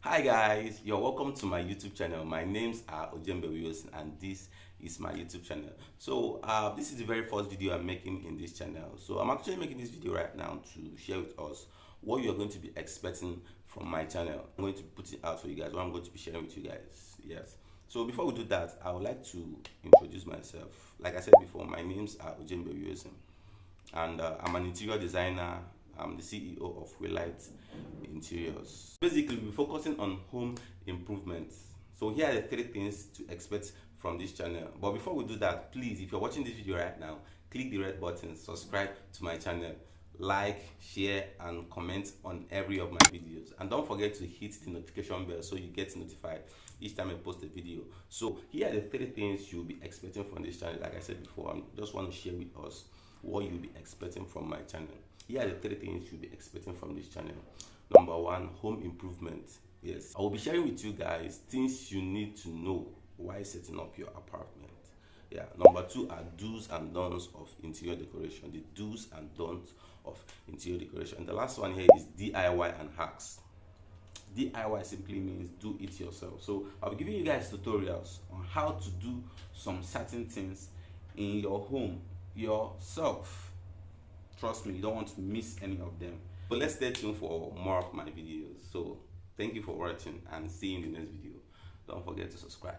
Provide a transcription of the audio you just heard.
Hi guys, you're welcome to my YouTube channel. My name's Ojembe Wilson and this is my YouTube channel. So this is the very first video I'm making in this channel. So I'm actually making this video right now to share with us what you're going to be expecting from my channel. I'm going to put it out for you guys, what I'm going to be sharing with you guys. Yes. So before we do that, I would like to introduce myself. Like I said before, my name's Ojembe Wilson and I'm an interior designer. I'm the CEO of Wilite Interiors. Basically, we're focusing on home improvements. So here are the 3 things to expect from this channel. But before we do that, please, if you're watching this video right now, click the red button, subscribe to my channel, like, share, and comment on every of my videos. And don't forget to hit the notification bell so you get notified each time I post a video. So here are the 3 things you'll be expecting from this channel. Like I said before, I just want to share with us what you'll be expecting from my channel. Here are the 3 things you'll be expecting from this channel. Number 1, home improvement. Yes, I will be sharing with you guys things you need to know while setting up your apartment. Yeah. Number 2 are do's and don'ts of interior decoration. The do's and don'ts of interior decoration. And the last one here is DIY and hacks. DIY simply means do it yourself. So I'll be giving you guys tutorials on how to do some certain things in your home yourself. Trust me, you don't want to miss any of them. But let's stay tuned for more of my videos. So thank you for watching and see you in the next video. Don't forget to subscribe.